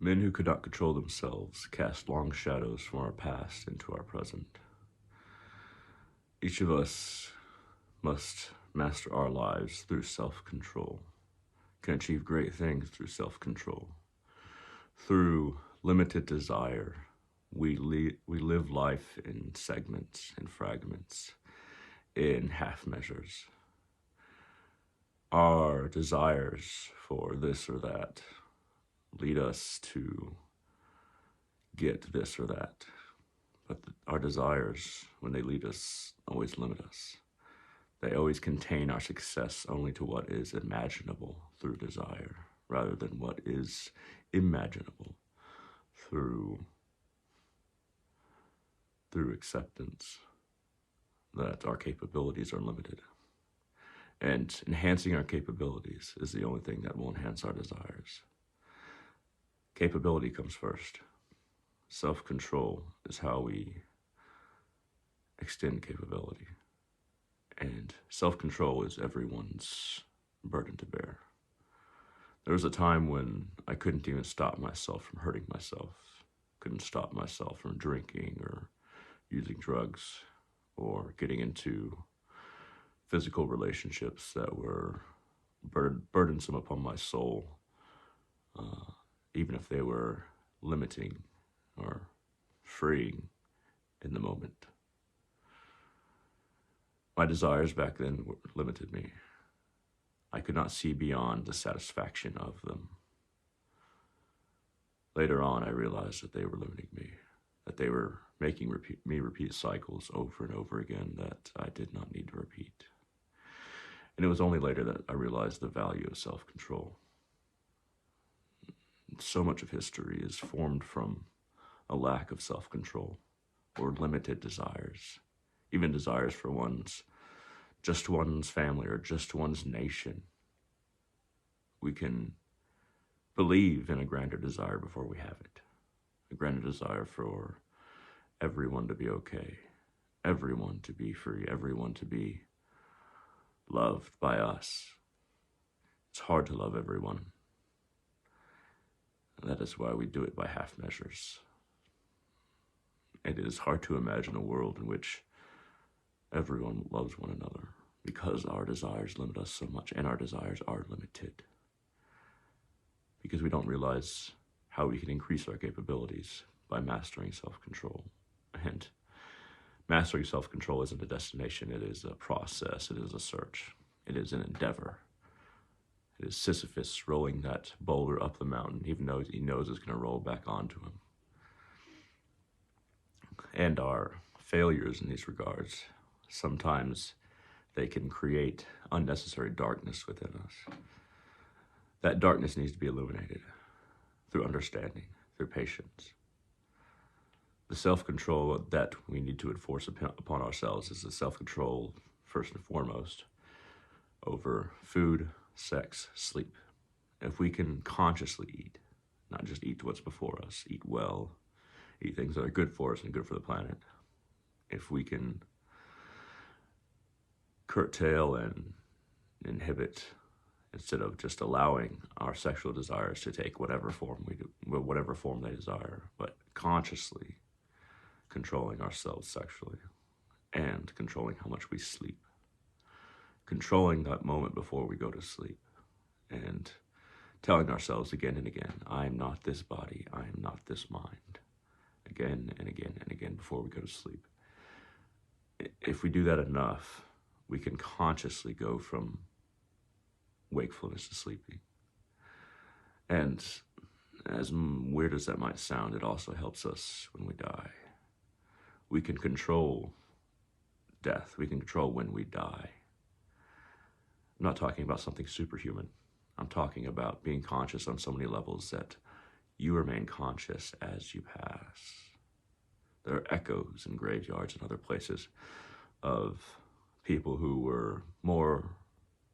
Men who could not control themselves cast long shadows from our past into our present. Each of us must master our lives through self-control, can achieve great things through self-control. Through limited desire, we live life in segments, in fragments, in half measures. Our desires for this or that lead us to get this or that. But our desires, when they lead us, always limit us. They always contain our success only to what is imaginable through desire, rather than what is imaginable through acceptance that our capabilities are limited. And enhancing our capabilities is the only thing that will enhance our desires. Capability comes first. Self-control is how we extend capability. And self-control is everyone's burden to bear. There was a time when I couldn't even stop myself from hurting myself. Couldn't stop myself from drinking or using drugs or getting into physical relationships that were burdensome upon my soul, even if they were limiting or freeing in the moment. My desires back then limited me. I could not see beyond the satisfaction of them. Later on, I realized that they were limiting me, that they were making me repeat cycles over and over again that I did not need to repeat. And it was only later that I realized the value of self-control. So much of history is formed from a lack of self-control or limited desires, even desires for just one's family or just one's nation. We can believe in a grander desire before we have it. A grander desire for everyone to be okay, everyone to be free, everyone to be loved by us. It's hard to love everyone. And that is why we do it by half measures. It is hard to imagine a world in which everyone loves one another because our desires limit us so much, and our desires are limited. Because we don't realize how we can increase our capabilities by mastering self-control. And mastering self-control isn't a destination, it is a process, it is a search, it is an endeavor. It is Sisyphus rolling that boulder up the mountain, even though he knows it's going to roll back onto him. And our failures in these regards, sometimes they can create unnecessary darkness within us. That darkness needs to be illuminated through understanding, through patience. The self-control that we need to enforce upon ourselves is the self-control, first and foremost, over food, sex, sleep. If we can consciously eat, not just eat what's before us, eat well, eat things that are good for us and good for the planet. If we can curtail and inhibit, instead of just allowing our sexual desires to take whatever form they desire, but consciously controlling ourselves sexually and controlling how much we sleep, controlling that moment before we go to sleep, and telling ourselves again and again, I am not this body, I am not this mind, again and again and again before we go to sleep. If we do that enough, we can consciously go from wakefulness to sleeping. And as weird as that might sound, it also helps us when we die. We can control death. We can control when we die. I'm not talking about something superhuman. I'm talking about being conscious on so many levels that you remain conscious as you pass. There are echoes in graveyards and other places of people who were more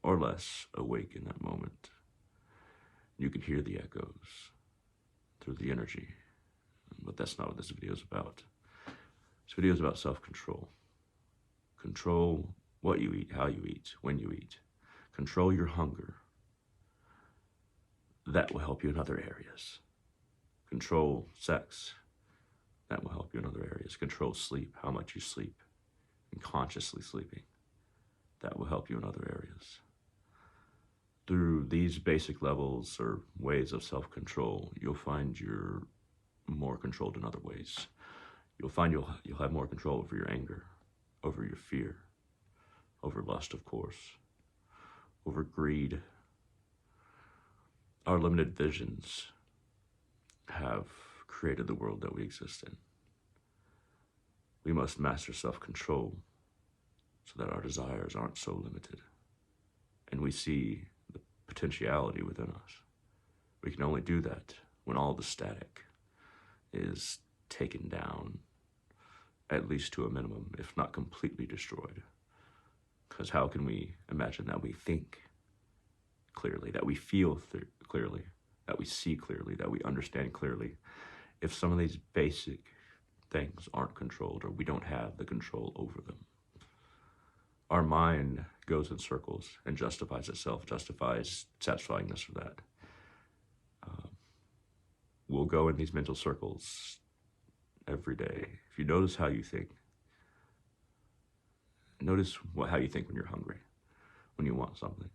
or less awake in that moment. You can hear the echoes through the energy, but that's not what this video is about. This video is about self-control. Control what you eat, how you eat, when you eat. Control your hunger. That will help you in other areas. Control sex. That will help you in other areas. Control sleep, how much you sleep, and consciously sleeping. That will help you in other areas. Through these basic levels or ways of self-control, you'll find you're more controlled in other ways. You'll find you'll have more control over your anger, over your fear, over lust, of course, over greed. Our limited visions have created the world that we exist in. We must master self-control so that our desires aren't so limited, and we see the potentiality within us. We can only do that when all the static is taken down, at least to a minimum, if not completely destroyed. Because how can we imagine that we think clearly, that we feel clearly, that we see clearly, that we understand clearly, if some of these basic things aren't controlled or we don't have the control over them? Our mind goes in circles and justifies itself, justifies satisfying this or that. We'll go in these mental circles every day. If you notice how you think, notice how you think when you're hungry, when you want something.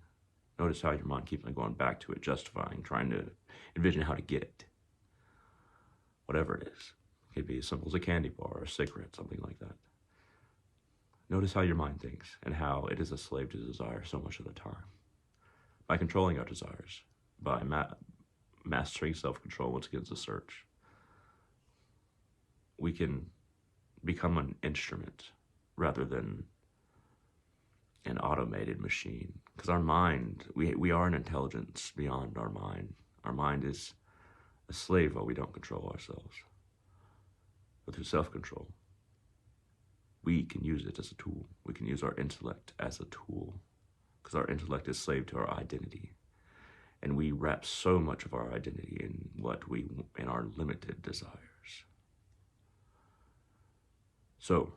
Notice how your mind keeps on going back to it, justifying, trying to envision how to get it. Whatever it is. It could be as simple as a candy bar or a cigarette, something like that. Notice how your mind thinks and how it is a slave to desire so much of the time. By controlling our desires, by mastering self-control, once again, it's a search, we can become an instrument rather than an automated machine. Because our mind, we are an intelligence beyond our mind. Our mind is a slave while we don't control ourselves. But through self-control, we can use it as a tool. We can use our intellect as a tool, because our intellect is slave to our identity. And we wrap so much of our identity in our limited desires. So,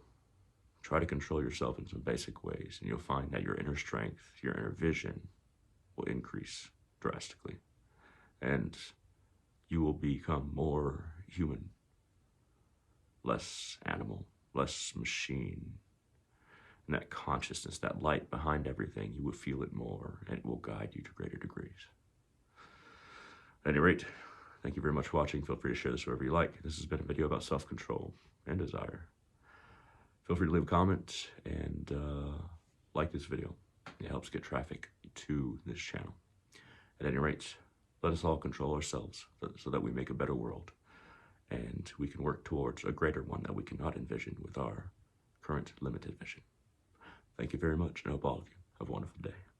try to control yourself in some basic ways, and you'll find that your inner strength, your inner vision will increase drastically. And you will become more human, less animal, less machine. And that consciousness, that light behind everything, you will feel it more, and it will guide you to greater degrees. At any rate, thank you very much for watching. Feel free to share this wherever you like. This has been a video about self-control and desire. Feel free to leave a comment and like this video. It helps get traffic to this channel. At any rate, let us all control ourselves so that we make a better world, and we can work towards a greater one that we cannot envision with our current limited vision. Thank you very much, and I hope all of you have a wonderful day.